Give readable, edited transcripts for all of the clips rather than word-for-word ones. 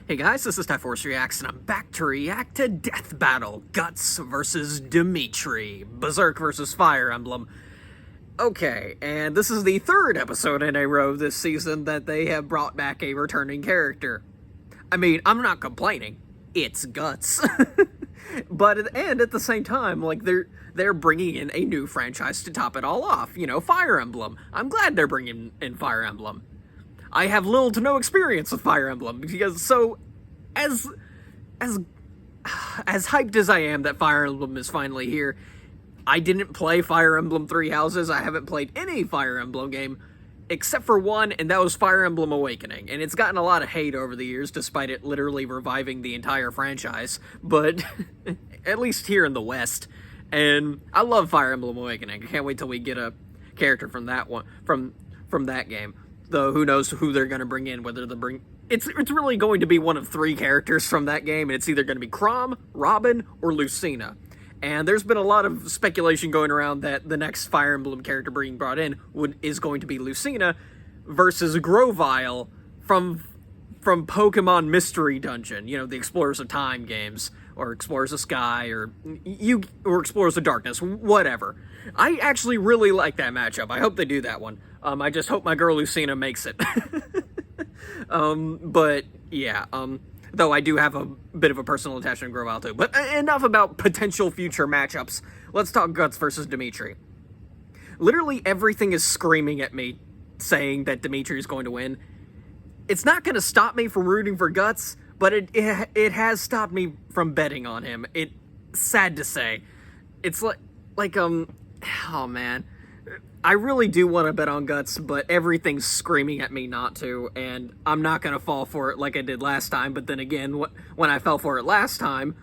Hey guys, this is Typhorce Reacts, and I'm back to react to Death Battle, Guts versus Dimitri, Berserk versus Fire Emblem. Okay, and this is the third episode in a row this season that they have brought back a returning character. I mean, I'm not complaining. It's Guts. But at the same time, like, they're bringing in a new franchise to top it all off. You know, Fire Emblem. I'm glad they're bringing in Fire Emblem. I have little to no experience with Fire Emblem, because so, as hyped as I am that Fire Emblem is finally here, I didn't play Fire Emblem Three Houses. I haven't played any Fire Emblem game, except for one, and that was Fire Emblem Awakening, and it's gotten a lot of hate over the years, despite it literally reviving the entire franchise, but at least here in the West, and I love Fire Emblem Awakening. I can't wait till we get a character from that one, from that game. Though, who knows who they're going to bring in, whether they'll bring... It's really going to be one of three characters from that game, and it's either going to be Chrom, Robin, or Lucina. And there's been a lot of speculation going around that the next Fire Emblem character being brought in is going to be Lucina versus Grovyle from Pokemon Mystery Dungeon. You know, the Explorers of Time games, or Explorers of Sky, or Explorers of Darkness, whatever. I actually really like that matchup. I hope they do that one. I just hope my girl Lucina makes it. But, yeah, though I do have a bit of a personal attachment to Grovyle too. But enough about potential future matchups. Let's talk Guts versus Dimitri. Literally everything is screaming at me, saying that Dimitri is going to win. It's not going to stop me from rooting for Guts, but it has stopped me from betting on him. It's sad to say. It's oh man. I really do want to bet on Guts, but everything's screaming at me not to, and I'm not going to fall for it like I did last time, but then again, when I fell for it last time,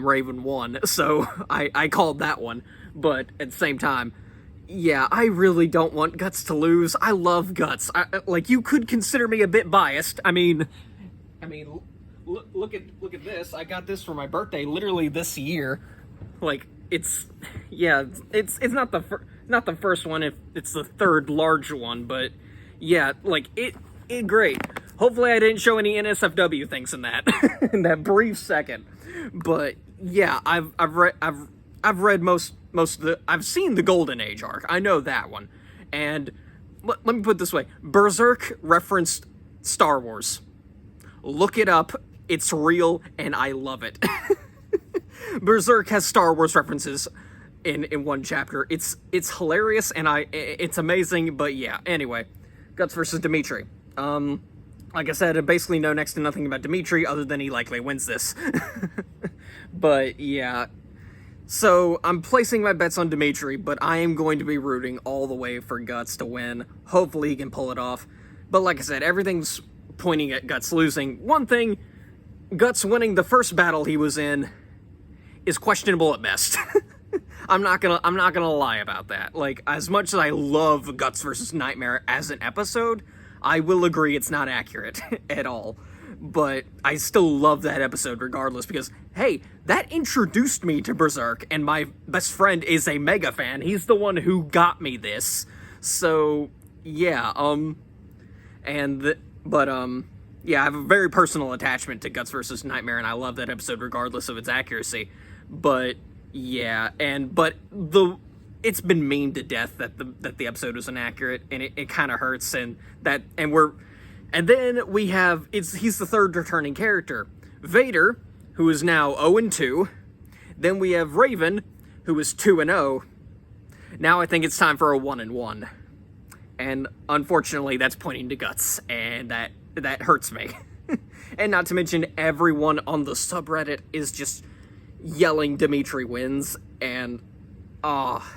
Raven won, so I called that one, but at the same time, yeah, I really don't want Guts to lose. I love Guts. Like, you could consider me a bit biased. I mean, look at this. I got this for my birthday literally this year. Like, it's not the first one, if it's the third large one, but yeah, like, it great. Hopefully I didn't show any NSFW things in that in that brief second. But yeah, I've read most of the, I've seen the Golden Age arc. I know that one. And let me put it this way. Berserk referenced Star Wars. Look it up. It's real, and I love it. Berserk has Star Wars references in one chapter. It's hilarious, and it's amazing, but yeah, anyway. Guts versus Dimitri. Like I said, I basically know next to nothing about Dimitri, other than he likely wins this. But yeah. So, I'm placing my bets on Dimitri, but I am going to be rooting all the way for Guts to win. Hopefully he can pull it off. But like I said, everything's pointing at Guts losing. One thing, Guts winning the first battle he was in is questionable at best. I'm not gonna lie about that. Like, as much as I love Guts versus Nightmare as an episode, I will agree it's not accurate at all. But I still love that episode regardless, because, hey, that introduced me to Berserk, and my best friend is a mega fan. He's the one who got me this. So, yeah, yeah, I have a very personal attachment to Guts versus Nightmare, and I love that episode regardless of its accuracy. But yeah, it's been memed to death that the episode was inaccurate, and it kind of hurts. And then we have he's the third returning character, Vader, who is now 0-2. Then we have Raven, who is 2-0. Now I think it's time for a 1-1, and unfortunately that's pointing to Guts, and that hurts me. And not to mention, everyone on the subreddit is just yelling Dimitri wins, and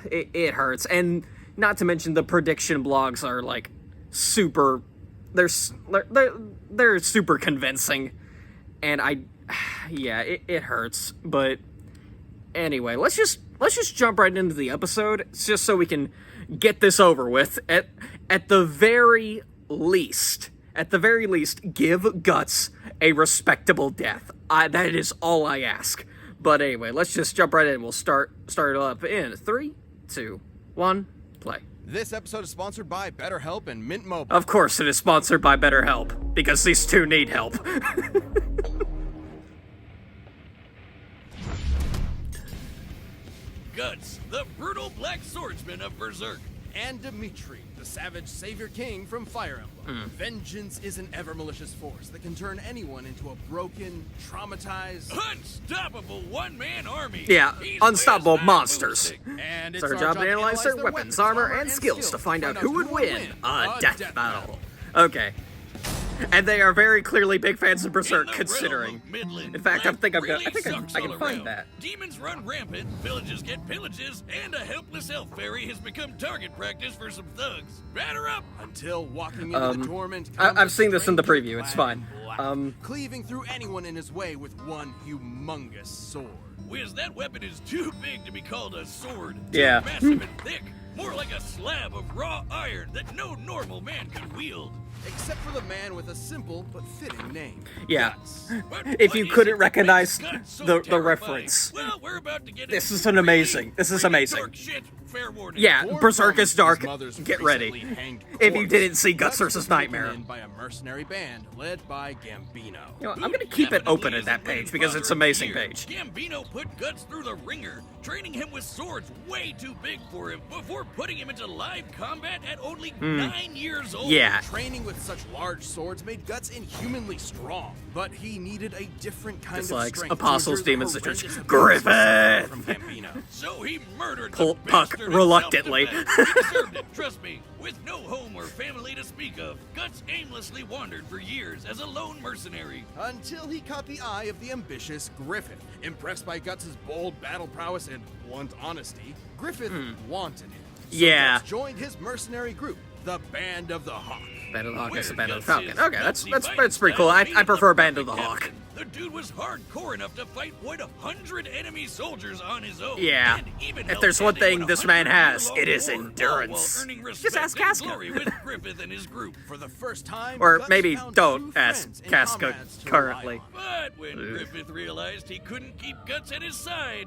it hurts. And not to mention, the prediction blogs are like super, they're super convincing, and it hurts. But anyway, let's just jump right into the episode, just so we can get this over with. At the very least, give Guts a respectable death. That is all I ask. But anyway, let's just jump right in. We'll start it up in 3, 2, 1, play. This episode is sponsored by BetterHelp and Mint Mobile. Of course it is sponsored by BetterHelp, because these two need help. Guts, the brutal black swordsman of Berserk. And Dimitri, the savage savior king from Fire Emblem. Vengeance is an ever-malicious force that can turn anyone into a broken, traumatized... Unstoppable one-man army! Yeah, He's unstoppable West Nile monsters. Boomstick. And It's our job to analyze their weapons, armor, and skills to find out who would win a death battle. Okay. And they are very clearly big fans of Berserk, In the considering. realm of Midland, In fact, I life think really I sucks can all find around. that. Demons run rampant, villages get pillages, and a helpless elf fairy has become target practice for some thugs. Batter up! Until walking into the torment... I've seen this in the preview, it's fine. Cleaving through anyone in his way with one humongous sword. Whiz, that weapon is too big to be called a sword. Yeah. Too massive and thick. More like a slab of raw iron that no normal man could wield. Except for the man with a simple but fitting name. Yeah. Guts. But If what you is couldn't it that recognize makes Guts so the terrifying? reference. Well, we're about to get This into is an really, amazing. This is really amazing. dark shit. Fair warning. Yeah, Born Berserk from is dark. his mother's Get ready. recently hanged If you corpse, didn't see Guts was vs. taken Nightmare. in by a mercenary band led by Gambino. You know, I'm gonna keep it open at that page because it's an amazing page. Gambino put Guts through the ringer, training him with swords way too big for him before putting him into live combat at only 9 years old. Yeah. Training with such large swords made Guts inhumanly strong, but he needed a different kind Just of like strength. Apostles, to endure Demons, the Citrus. horrendous Griffith! from Gambino. So he murdered Pull the Puck bastard reluctantly. in self-defense. He deserved it, trust me. With no home or family to speak of, Guts aimlessly wandered for years as a lone mercenary. Until he caught the eye of the ambitious Griffith. Impressed by Guts' bold battle prowess and blunt honesty, Griffith wanted him. So Yeah. Guts joined his mercenary group, the Band of the Hawk. Band of the Hawk is the Where Band of the Guts Falcon. is, Okay, that's Gutsy pretty cool. fighting I style prefer made Band him of the the Hawk. captain. The dude was hardcore enough to fight 100 enemy soldiers on his own. Yeah. And even If held there's one standing thing on this man 100 has, year-long it is war, endurance. while earning Just respect ask and Casca. glory with Griffith and his group. For the first time, Or Guts maybe found don't true ask friends and Casca comrades to currently. rely on. But when Griffith realized he couldn't keep Guts at his side,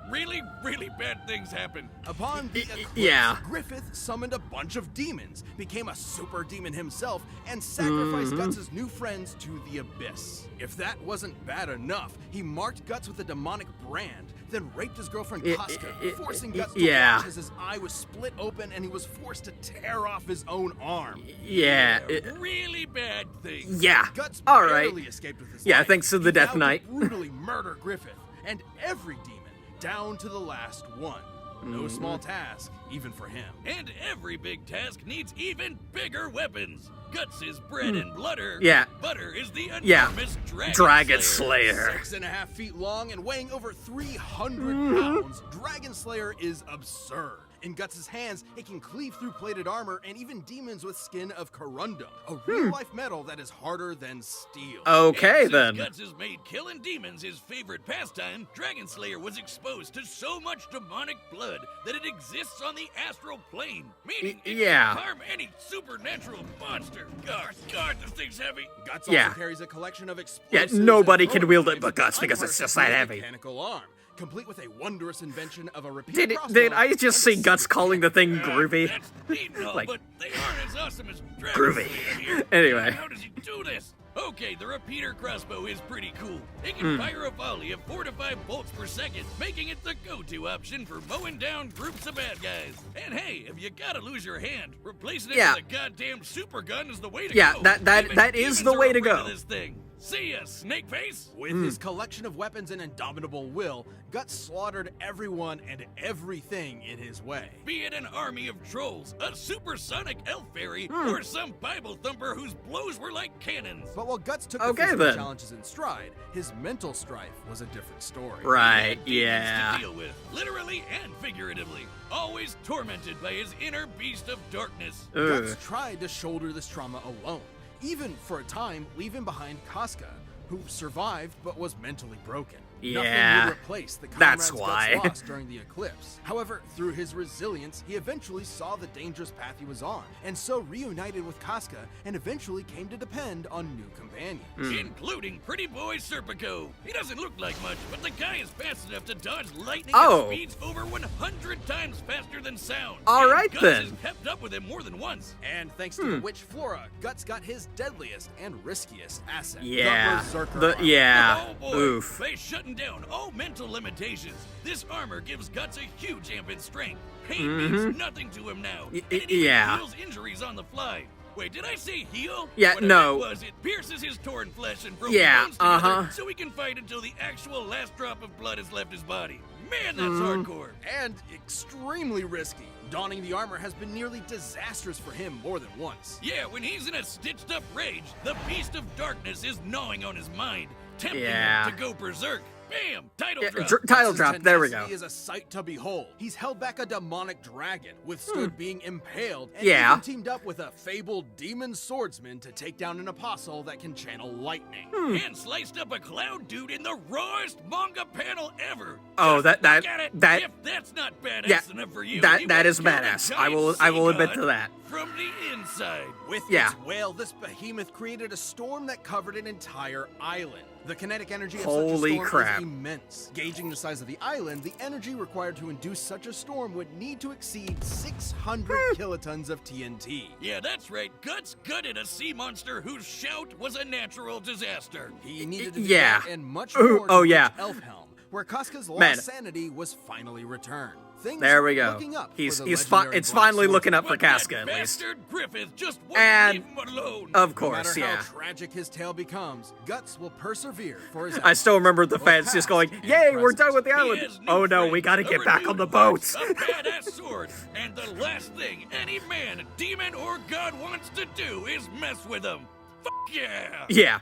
really, really bad things happened. Upon the eclipse, yeah. Griffith summoned a bunch of demons, became a super demon himself, and sacrificed Guts' new friends to the abyss. If that wasn't bad enough, he marked Guts with a demonic brand, then raped his girlfriend Casca, forcing Guts to watch as his eye was split open and he was forced to tear off his own arm. Yeah. Really bad things. Yeah. Guts All right. barely escaped with his Yeah, life. thanks to the He Death vowed to Knight. brutally murder Griffith and every demon, down to the last one. No small task, even for him. And every big task needs even bigger weapons. Guts is bread and butter. Yeah. Butter is the Yeah. enormous Dragon Slayer. 6.5 feet long and weighing over 300 pounds, Dragon Slayer is absurd. In Guts' hands, it can cleave through plated armor and even demons with skin of corundum, a real-life metal that is harder than steel. Okay, And since then. Guts has made killing demons his favorite pastime, Dragon Slayer was exposed to so much demonic blood that it exists on the astral plane, meaning it yeah. can harm any supernatural monster. God, this thing's heavy. Guts Yeah. also carries a collection of Yeah, explosives. nobody and can throwing wield it knives but and Guts because it's just that unmarked heavy. mechanical arm, complete with a wondrous invention of a repeater Did crossbow I just see and a Guts secret calling the thing cannon. groovy? That's neat and all, Like- but they aren't as awesome as Dragon Groovy. Slayer here. Anyway. How does he do this? Okay, the repeater crossbow is pretty cool. It Hmm. can fire a volley of 4 to 5 bolts per second, making it the go-to option for mowing down groups of bad guys. And hey, if you gotta lose your hand, replacing it Yeah. with a goddamn super gun is the way to Yeah, go. that Even is humans the are way to afraid of go. This thing. See ya, Snakeface. With his collection of weapons and indomitable will, Guts slaughtered everyone and everything in his way. Be it an army of trolls, a supersonic elf fairy, or some Bible thumper whose blows were like cannons. But while Guts took Okay, the physical then. challenges in stride, his mental strife was a different story. Right, Demons yeah. to deal with, literally and figuratively. Always tormented by his inner beast of darkness. Ugh. Guts tried to shoulder this trauma alone, even for a time leaving behind Casca, who survived but was mentally broken. Yeah, Nothing would replace the that's comrades why. Guts lost during the eclipse. However, through his resilience, he eventually saw the dangerous path he was on, and so reunited with Casca and eventually came to depend on new companions. Including pretty boy Serpico. He doesn't look like much, but the guy is fast enough to dodge lightning Oh. at speeds over 100 times faster than sound. All And right, Guts then. has kept up with him more than once. And thanks to the witch Flora, Guts got his deadliest and riskiest asset, Yeah. the Berserker The armor. yeah. Oh boy, Oof. by shutting down all mental limitations, this armor gives Guts a huge amp in strength. Pain means nothing to him now. Y- and it even yeah. heals injuries on the fly. Wait, did I say heal? Yeah, What I no. meant was it pierces his torn flesh and broken Yeah, bones together uh-huh. so he can fight until the actual last drop of blood has left his body. Man, that's Mm-hmm. hardcore. And extremely risky. Donning the armor has been nearly disastrous for him more than once. Yeah, when he's in a stitched up rage, the beast of darkness is gnawing on his mind, tempting Yeah. him to go berserk. Bam! Title Yeah, drop. title Guts' drop. There we go. tenacity is a sight to behold. He's held back a demonic dragon, withstood being impaled, and Yeah. even teamed up with a fabled demon swordsman to take down an apostle that can channel lightning. And sliced up a cloud dude in the rawest manga panel ever. Oh, Just that- look at it. that- If that's not badass Yeah, enough for you, that he that will is kill the badass. giant I will sea admit god to that. from the inside. With Yeah. its wail, this behemoth created a storm that covered an entire island. The kinetic energy of Holy such a storm crap. is immense. Gauging the size of the island, the energy required to induce such a storm would need to exceed 600 kilotons of TNT. Yeah, that's right. Guts gutted a sea monster whose shout was a natural disaster. He needed to do Yeah. that and much Ooh, more to oh, reach yeah. Elfhelm, where Casca's lost Man. sanity was finally returned. Things There we go. looking up for He's the it's legendary it's Black finally Swordsman. looking up for But that Casca at least. bastard Griffith just won't And- leave him alone. Of No course, matter yeah. how tragic his tale becomes, Guts will persevere for his I still remember the both fans just past going, and "Yay, we're present. done with the He island." has new Oh no, we friends, got to a get back on the renewed boats. horse, a badass sword, and the last thing any man, demon, or god wants to do is mess with him. Fuck yeah! Yeah.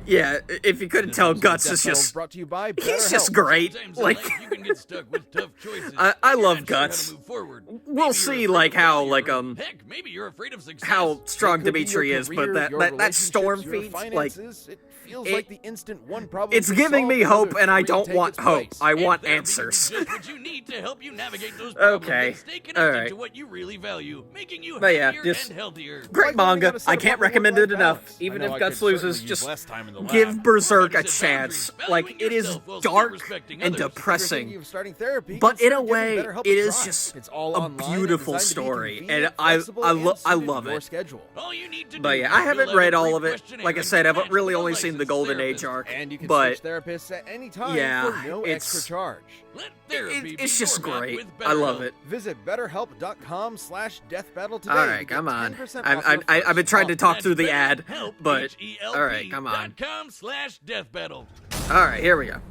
Yeah, if you couldn't tell, Guts is just brought to you by he's just great. Sometimes in Like life, you can get stuck with tough choices. I You're love not sure how to Guts. move forward. We'll Maybe you're see, afraid like, of how, failure. like, Heck, maybe you're afraid of success. how strong It could be Dimitri your is, but career, that your that storm relationships, your feat, like finances, it feels it- like the instant one problem it's is giving me solved, hope, another and I three don't take want its hope. place. I And want therapy answers. will be just what you need to help you navigate those problems Okay. and stay connected Alright. to what you really value, making you But yeah, happier just- and healthier. Great Like learning how manga. to set I up can't proper recommend it work-life enough. balance. Even I know if I Guts could certainly loses, use just less time in the lab. give Berserk a How to set chance. boundaries, Like valuing it is yourself while still dark respecting and others. If you're depressing. thinking of starting therapy, But in consider a giving way, BetterHelp it a is try. just It's all a online and beautiful designed to be story, convenient, and I flexible, and I suited love to your it. schedule. All you need to But do yeah, is I fill haven't out read a all brief of it. questionnaire Like I and said, I've match really with a only seen the licensed Golden therapist. Age arc. And you can But switch therapists at any time yeah, for no it's- extra charge. Let therapy be it's just your map great. with I love BetterHelp. it. Visit betterhelp.com/deathbattle today. All to right, get come on. 10% I've off your I've been first trying to month. talk That's through the ad, BetterHelp, but H-E-L-P all right, come on. .com/deathbattle. All right, here we go.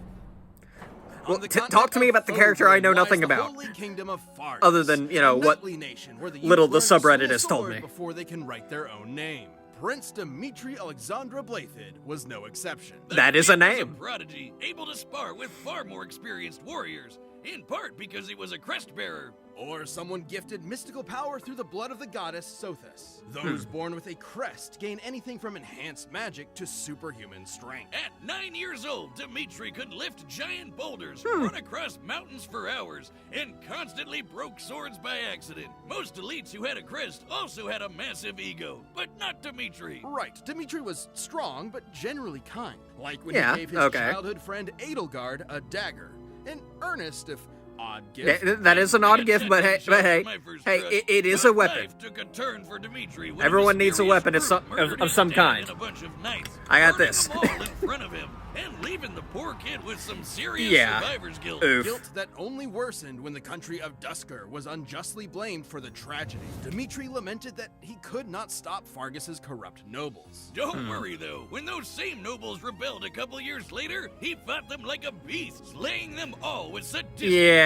Well, On the talk continent to me of about the character I know Fogelin lies nothing the about. holy kingdom of Fargus, Other than, you know, a what knightly nation where the little youth the learn to subreddit swing a has told sword me. before they can write their own name. Prince Dimitri Alexandra Blathid was no exception. That is a He was name. prodigy, able to spar with far more experienced warriors, in part because he was a crest bearer. Or someone gifted mystical power through the blood of the goddess Sothis. Those born with a crest gain anything from enhanced magic to superhuman strength. At 9 years old, Dimitri could lift giant boulders, run across mountains for hours, and constantly broke swords by accident. Most elites who had a crest also had a massive ego, but not Dimitri. Right, Dimitri was strong, but generally kind. Like when Yeah, he gave his okay. childhood friend Edelgard a dagger. An earnest, if odd gift. That is an odd gift, but hey, My first hey, crush. it is But a weapon. life took a turn for Dimitri when Everyone needs a mysterious weapon of group some- murdered of his some dad kind. and a bunch of knights, I got burning this. them all in front of him, and leaving the poor kid with some serious Yeah. survivor's guilt. Oof. Guilt that only worsened when the country of Dusker was unjustly blamed for the tragedy. Dimitri lamented that he could not stop Fargus's corrupt nobles. Don't worry though, when those same nobles rebelled a couple years later, he fought them like a beast, slaying them all with sadistic Yeah.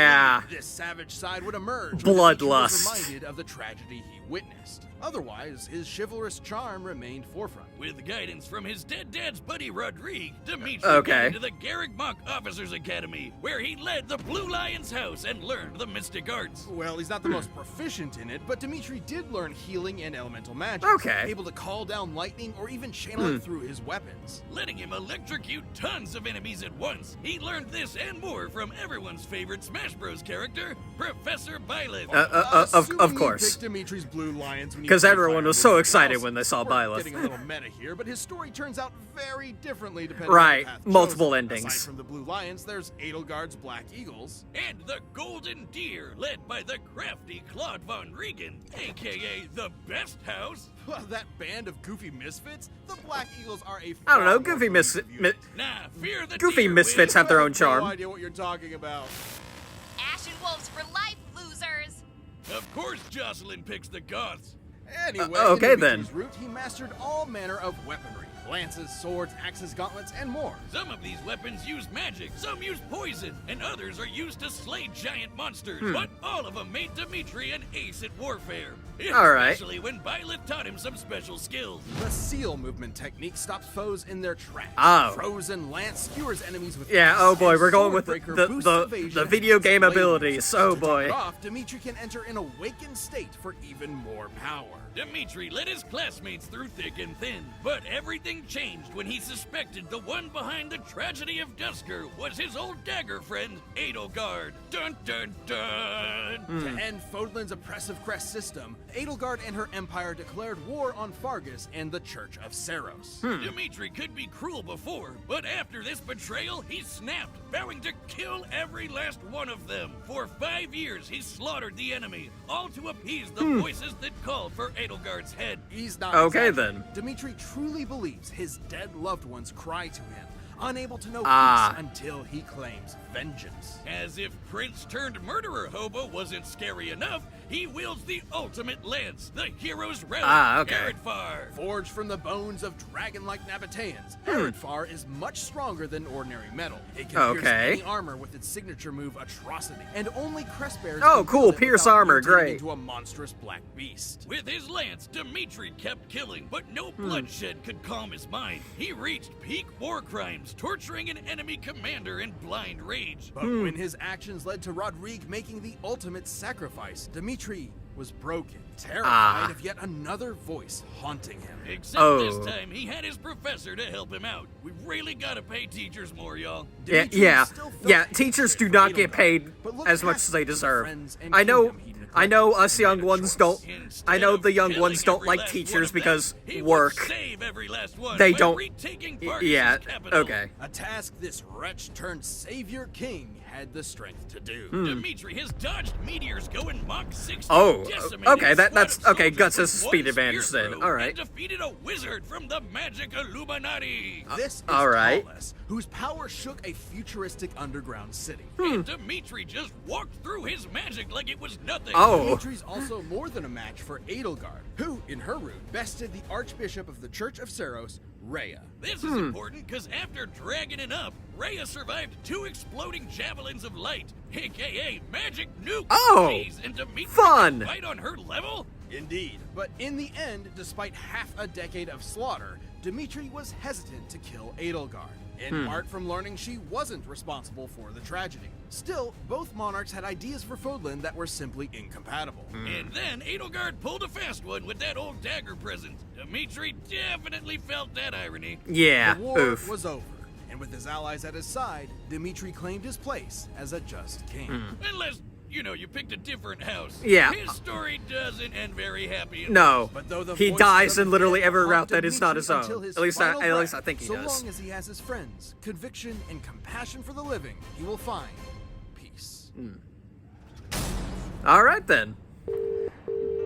This savage side would emerge when Bloodlust. Dimitri was reminded of the tragedy he witnessed. Otherwise, his chivalrous charm remained forefront. With guidance from his dead dad's buddy Rodrigue, Dimitri Okay. got into the Garrick Mock Officers Academy, where he led the Blue Lion's house and learned the mystic arts. Well, he's not the most proficient in it, but Dimitri did learn healing and elemental magic. Okay. Able to call down lightning or even channel it through his weapons. Letting him electrocute tons of enemies at once. He learned this and more from everyone's favorite Smash Bros. Character, Professor Byleth. Of Assuming you course. picked Dimitri's Blue Lions when you Because played everyone Fire was so Emblem excited House. when they saw We're Byleth. Getting a little meta here, but his story turns out very differently depending Right, on the path multiple chosen. endings. Aside from the Blue Lions, there's Edelgard's Black Eagles. And the Golden Deer, led by the crafty Claude Von Regan, aka the Best House. That band of goofy misfits? The Black Eagles are a I don't know, far Goofy more Mis- cohesive Mi- unit. Nah, fear the Goofy deer misfits wins. have their I own charm. No idea what you're talking about. Ashen Wolves for life, losers! Of course Jocelyn picks the Goths. Anyway, okay in then. Dimitri's route, he mastered all manner of weaponry. Lances, swords, axes, gauntlets, and more. Some of these weapons use magic, some use poison, and others are used to slay giant monsters. But all of them made Dimitri an ace at warfare. All right. Especially when Byleth taught him some special skills. The seal movement technique stops foes in their tracks. Oh. Frozen lance skewers enemies with Yeah, ease, oh boy, and we're going with Swordbreaker the boosts the evasion video and game blade abilities. moves. Oh To top boy. it off, Dimitri can enter an awakened state for even more power. Dimitri led his classmates through thick and thin, but everything changed when he suspected the one behind the tragedy of Dusker was his old dagger friend, Edelgard. Dun dun dun! To end Fodlan's oppressive crest system, Edelgard and her empire declared war on Fargus and the Church of Saros. Dimitri could be cruel before, but after this betrayal, he snapped, vowing to kill every last one of them. For 5 years, he slaughtered the enemy, all to appease the voices that called for Edelgard's head. He's not Okay, exaggerating. then. Dimitri truly believes his dead loved ones cry to him, unable to know Ah. peace until he claims vengeance. As if prince-turned-murderer hobo wasn't scary enough, he wields the ultimate lance, the hero's relic, Ah, okay. Eredfar. Forged from the bones of dragon-like Nabateans, Eredfar is much stronger than ordinary metal. It can pierce Okay. any armor with its signature move, Atrocity, and only Crestbearers Oh, can cool, wield it pierce without armor, mutating great. into a monstrous black beast. With his lance, Dimitri kept killing, but no bloodshed could calm his mind. He reached peak war crimes, torturing an enemy commander in blind rage. But when his actions led to Rodrigue making the ultimate sacrifice, Dimitri was broken, terrified of yet another voice haunting him. Except Oh. this time, he had his professor to help him out. We really gotta pay teachers more, y'all. Yeah, Dimitri yeah, still felt yeah. hatred Teachers do for not get Edelgard, paid but looked as much past as they the deserve. friends and I know, kingdom he I know. neglected Us and young made a ones choice. don't. Instead I know of the young killing ones don't every like last teachers one of them, because he work. would save every last one They by don't- retaking Yeah. Fargus' capital. Okay. A task this wretch turned savior king had the strength to do. Dimitri has dodged meteors going Mach 60. Oh, decimated okay, a that's- squad of okay, soldiers Guts has with a speed one advantage spear then. throw, All right. and defeated a wizard from the magic Illuminati. This is all right. Paulus, whose power shook a futuristic underground city. And Dimitri just walked through his magic like it was nothing. Oh. Dimitri's also more than a match for Edelgard, who, in her route, bested the Archbishop of the Church of Saros, Rhea. This is important because after dragging it up, Rhea survived 2 exploding javelins of light, aka magic nukes. Oh, Jeez, and Dimitri fun. can fight on her level? Indeed. But in the end, despite half a decade of slaughter, Dimitri was hesitant to kill Edelgard, in part from learning she wasn't responsible for the tragedy. Still, both monarchs had ideas for Fodlan that were simply incompatible. And then Edelgard pulled a fast one with that old dagger present. Dimitri definitely felt that irony. Yeah. The war Oof. was over, and with his allies at his side, Dimitri claimed his place as a just king. Unless, you picked a different house. Yeah. His story doesn't end very happy. No. But though the He voices dies of in literally the dead every haunt route that is not Dimitri his own. until his At least final I breath, think he so does. long as he has his friends, conviction, and compassion for the living, he will find peace. All right then.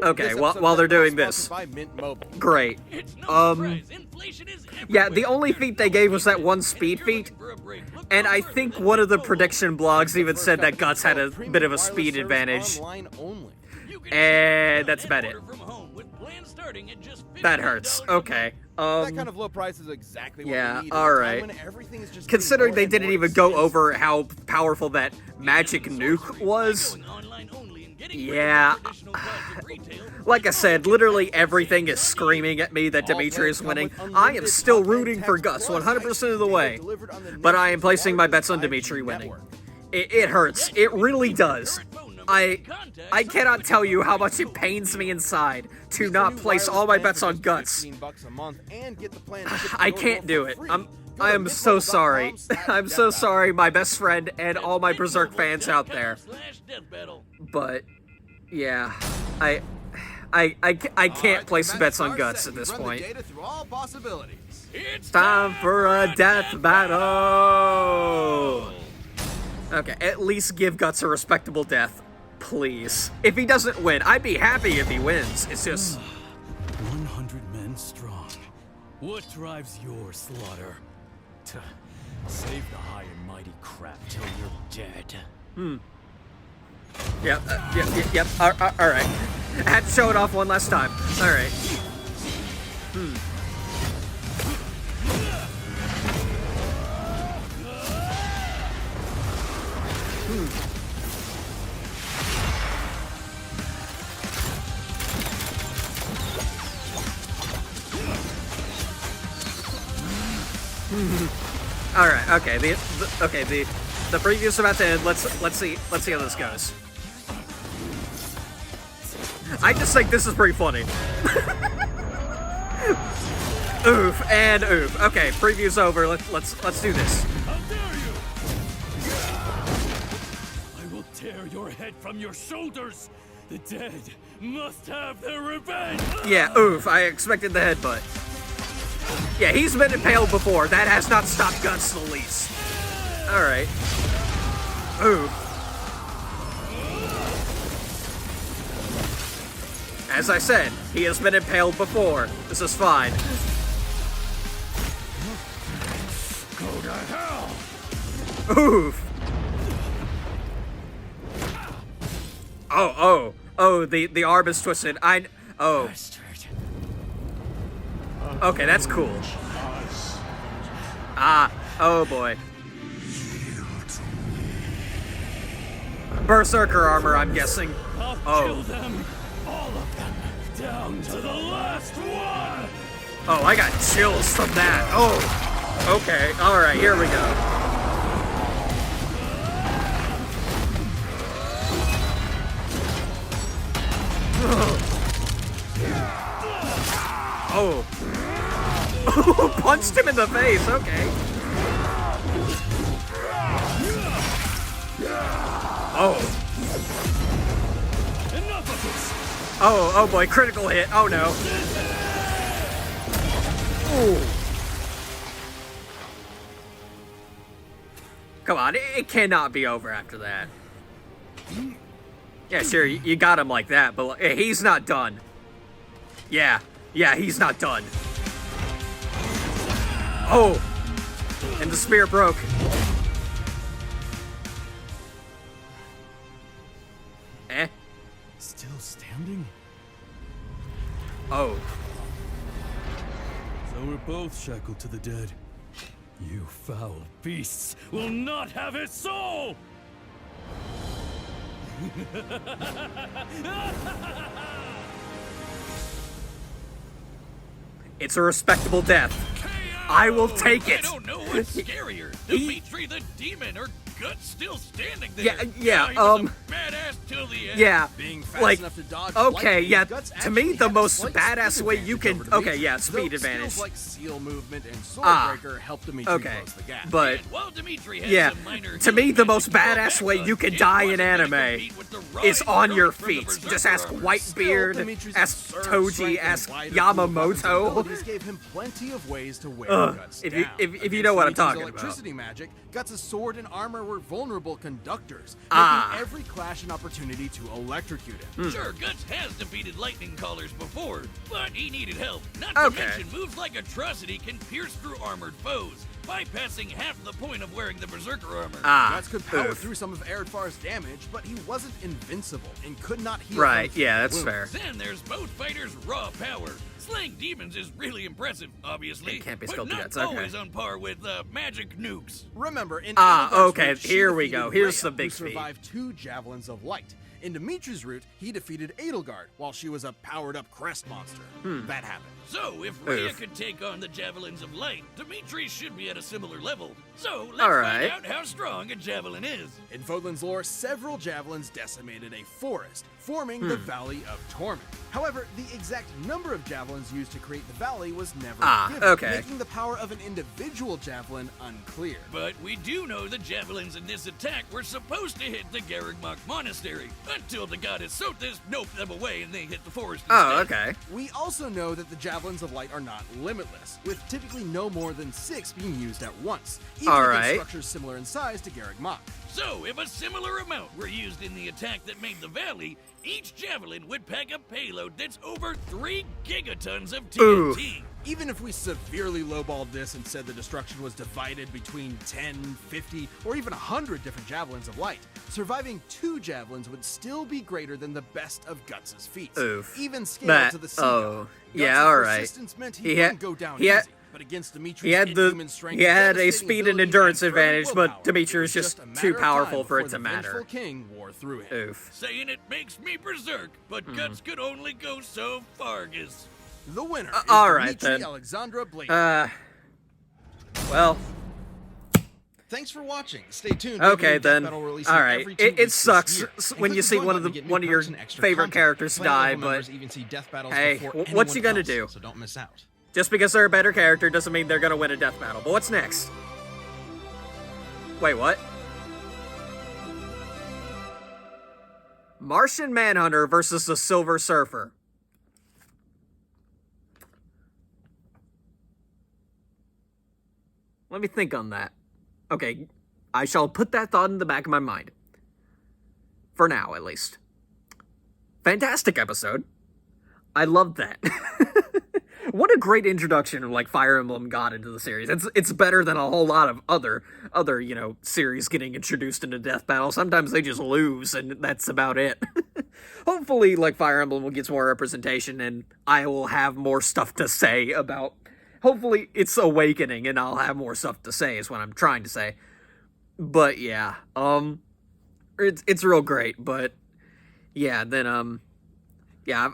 Okay, This while episode they're is doing sponsored this, by Mint Mobile. great. It's no surprise. Inflation is Yeah, everywhere. the only feat they gave was that one And if speed you're feat, looking for a break, look and no I further think than one of the Mint Mobile. prediction blogs even said that Guts had a Premium bit of a wireless speed service advantage. Online only. You can And shop that's and about it. order from home with plans starting at just That hurts. $59 a month. Okay. That kind of low price is exactly what yeah, we need at a all time right. when everything is just Considering they getting didn't more even and go more over expensive. how powerful that magic nuke was. Going online only and Yeah. Like I said, literally everything is screaming at me that Dimitri is winning. I am still rooting for Guts 100% of the way, but I am placing my bets on Dimitri winning. It hurts. It really does. I cannot tell you how much it pains me inside to not place all my bets on Guts. I can't do it. I am so sorry. I'm so sorry, my best friend and all my Berserk fans out there. But yeah, I can't place bets on Guts at this point. It's time for a death battle. Okay, at least give Guts a respectable death. Please. If he doesn't win, I'd be happy if he wins. It's just 100 men strong. What drives your slaughter? To save the high and mighty crap till you're dead. Yep. All right. I had to show it off one last time. All right. All right. Okay. The preview's about to end. Let's see how this goes. I just think this is pretty funny. Oof and oof. Okay, preview's over. Let's do this. How dare you! I will tear your head from your shoulders. The dead must have their revenge. Yeah, oof. I expected the headbutt. Yeah, he's been impaled before. That has not stopped Guts the least. All right. Oof. As I said, he has been impaled before. This is fine. Go to hell! Oof. Oh, the arm is twisted. Oh. Okay, that's cool. Oh boy. Berserker armor, I'm guessing. I'll kill them. All of them. Down to the last one! Oh, I got chills from that. Oh. Okay, alright, here we go. Oh. Punched him in the face, okay. Oh. Enough of this! Oh boy, critical hit. Oh no. Ooh. Come on, it cannot be over after that. Yeah, sure, you got him like that, but he's not done. Yeah, he's not done. Oh, and the spear broke. Still standing? Oh. So we're both shackled to the dead. You foul beasts will not have his soul! It's a respectable death. I will take it. I don't know what's scarier, Dimitri the demon or Guts still standing there. Yeah, He was a badass till the end. Yeah, Being fast like, enough to dodge okay, lightning, yeah, Guts to me, actually the had a most slight badass speed way you advantage can, over okay, Dimitri, yeah, speed though advantage. skills like seal movement and swordbreaker helped Dimitri Okay, close the gap. but, And while Dimitri had yeah, some minor to me, the most magic badass way drawbacks, you can it die in wasn't gonna anime compete with the is riding on your strength from the feet. Just Berserker ask armor. Whitebeard, Dimitri's ask absurd Toji, strength and ask wider pool of weapons Yamamoto. abilities gave him plenty of ways to wear Guts if you- down. if you Against know what I'm Dimitri's talking about. electricity magic, Guts' sword and armor were vulnerable conductors, Ah. making every clash an opportunity to electrocute him. Sure, Guts has defeated lightning callers before, but he needed help. Not Okay. to mention, moves like Atrocity can pierce through armored foes, bypassing half the point of wearing the Berserker armor. Guts could power oof. through some of Eredfar's damage, but he wasn't invincible and could not heal. Right, from yeah, his that's wounds. fair. Then there's both fighters' raw power. Slaying demons is really impressive, obviously, It can't be but spelled not Guts, okay. always on par with magic nukes. Remember, in Ah, Edelgar's okay, wake, she here we defeated go. Here's Rhea, the big who survived 2 javelins of light. In Dimitri's route, he defeated Edelgard while she was a powered-up crest monster. That happened. So, if Rhea could take on the Javelins of Light, Dimitri should be at a similar level. So, let's Alright. find out how strong a javelin is. In Fodlan's lore, several javelins decimated a forest, forming the Valley of Torment. However, the exact number of javelins used to create the valley was never given, okay. making the power of an individual javelin unclear. But we do know the javelins in this attack were supposed to hit the Garrigmach Monastery, until the goddess Sothis noped them away and they hit the forest Oh, instead. okay. We also know that the javelins of light are not limitless, with typically no more than 6 being used at once, even All against right. structures similar in size to Garrigmach. So, if a similar amount were used in the attack that made the valley, each javelin would pack a payload that's over 3 gigatons of TNT. Even if we severely lowballed this and said the destruction was divided between 10, 50, or even 100 different javelins of light, surviving 2 javelins would still be greater than the best of Guts' feats. Oof. Even scaled That- to the sea oh, god. yeah, Guts' alright. persistence meant He he had- wouldn't go down he had- easy. But against Dimitri's He had inhuman strength, he had a devastating speed and ability, endurance fervent advantage, but willpower, Dimitri it was just a too matter of powerful time for it before to the matter. vengeful king wore through him. Oof. Saying it makes me berserk, but Guts could only go so fargus. The winner is alright Dimitri then. Alexandra Blake. Well, Thanks for watching. Stay tuned. okay Death then. Battle releasing Alright. every 2 It weeks sucks this year. when And you click see the one join of button to get one new of your perks and extra favorite content. characters Player die, level but members even see death battles hey, before what anyone you gonna else, do? So don't miss out. just because they're a better character doesn't mean they're gonna win a death battle. But what's next? Wait, what? Martian Manhunter versus the Silver Surfer. Let me think on that. Okay, I shall put that thought in the back of my mind. For now, at least. Fantastic episode. I loved that. What a great introduction like Fire Emblem got into the series. It's better than a whole lot of other series getting introduced into Death Battle. Sometimes they just lose and that's about it. Hopefully like Fire Emblem will get some more representation and I will have more stuff to say about. Hopefully it's awakening and I'll have more stuff to say is what I'm trying to say. But yeah, it's real great, but yeah, then yeah,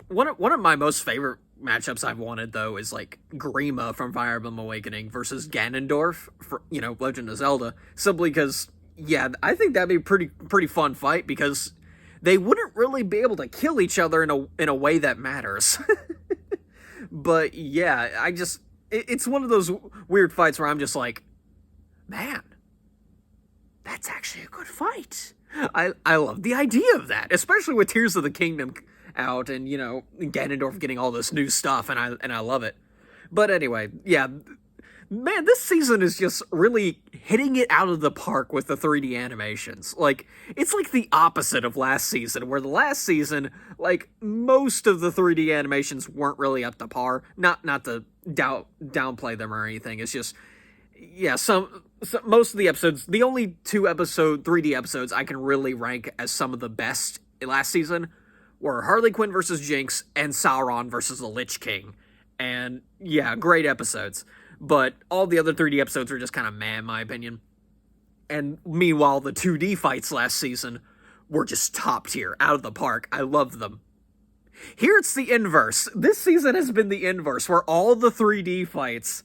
one of my most favorite matchups I've wanted though is like Grima from Fire Emblem Awakening versus Ganondorf for Legend of Zelda, simply because yeah, I think that'd be a pretty fun fight because they wouldn't really be able to kill each other in a way that matters. But yeah, it's one of those weird fights where I'm just like, man, that's actually a good fight. I love the idea of that, especially with Tears of the Kingdom out and Ganondorf getting all this new stuff and I love it. But anyway, yeah, man, this season is just really hitting it out of the park with the 3D animations. Like it's like the opposite of last season, where the last season like most of the 3D animations weren't really up to par. Not to downplay them or anything. It's just yeah, most of the episodes, the only 3D episodes I can really rank as some of the best last season were Harley Quinn versus Jinx and Sauron versus the Lich King. And yeah, great episodes. But all the other 3D episodes were just kind of meh in my opinion. And meanwhile, the 2D fights last season were just top tier, out of the park. I loved them. Here it's the inverse. This season has been the inverse, where all the 3D fights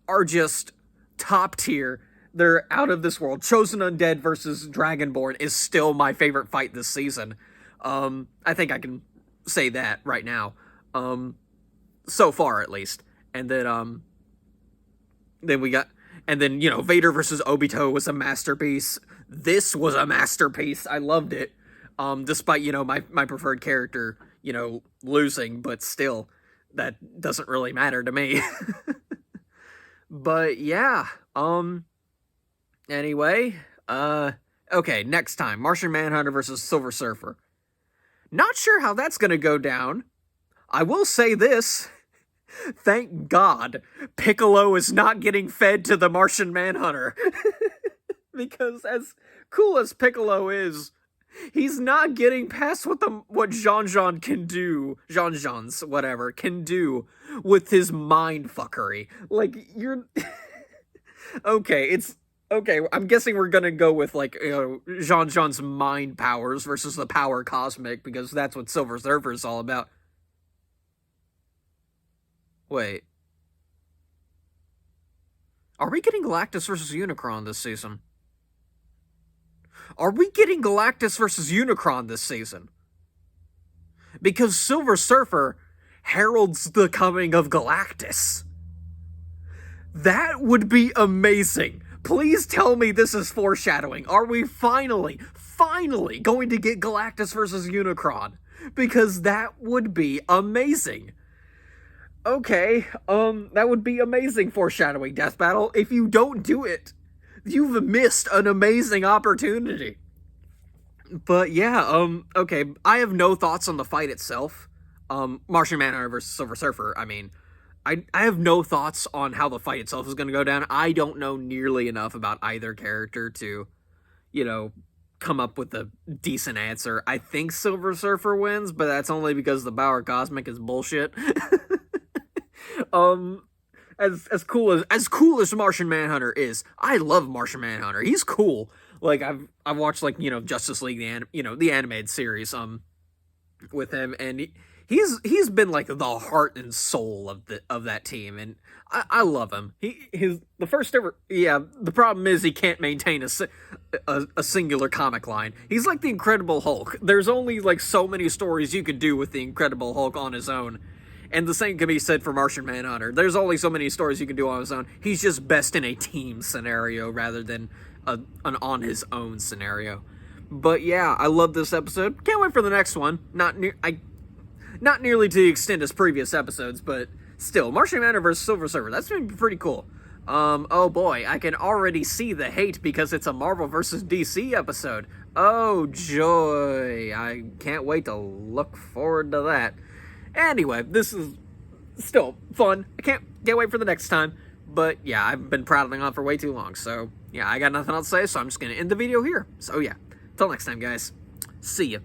are just top tier. They're out of this world. Chosen Undead versus Dragonborn is still my favorite fight this season. I think I can say that right now. So far, at least. And then we got, and then, Vader versus Obito was a masterpiece. This was a masterpiece. I loved it. Despite, my preferred character, losing, but still, that doesn't really matter to me. But yeah, anyway, okay, next time, Martian Manhunter versus Silver Surfer. Not sure how that's gonna go down. I will say this. Thank God Piccolo is not getting fed to the Martian Manhunter. Because as cool as Piccolo is, he's not getting past what Jean-Jean can do. Jean-Jean's, whatever, can do with his mind fuckery. Like, you're... Okay, Okay, I'm guessing we're gonna go with, like, Jean-Jean's mind powers versus the power cosmic, because that's what Silver Surfer is all about. Wait. Are we getting Galactus versus Unicron this season? Are we getting Galactus versus Unicron this season? Because Silver Surfer heralds the coming of Galactus. That would be amazing. Please tell me this is foreshadowing. Are we finally going to get Galactus versus Unicron? Because that would be amazing. Okay, that would be amazing foreshadowing, Death Battle. If you don't do it, you've missed an amazing opportunity. But yeah, okay, I have no thoughts on the fight itself. Martian Manhunter versus Silver Surfer, I mean, I have no thoughts on how the fight itself is going to go down. I don't know nearly enough about either character to, come up with a decent answer. I think Silver Surfer wins, but that's only because the Power Cosmic is bullshit. As cool as Martian Manhunter is, I love Martian Manhunter. He's cool. Like, I've watched, like, Justice League, the animated series, with him, and he's been, like, the heart and soul of that team, and I love him. The first ever, the problem is he can't maintain a singular comic line. He's like the Incredible Hulk. There's only, like, so many stories you could do with the Incredible Hulk on his own. And the same can be said for Martian Manhunter. There's only so many stories you can do on his own. He's just best in a team scenario rather than an on his own scenario. But yeah, I love this episode. Can't wait for the next one. Not nearly to the extent as previous episodes, but still, Martian Manhunter versus Silver Surfer. That's gonna be pretty cool. Oh boy, I can already see the hate because it's a Marvel versus DC episode. Oh joy, I can't wait to look forward to that. Anyway, this is still fun. I can't wait for the next time. But yeah, I've been prattling on for way too long. So yeah, I got nothing else to say, so I'm just going to end the video here. So yeah, till next time, guys. See ya.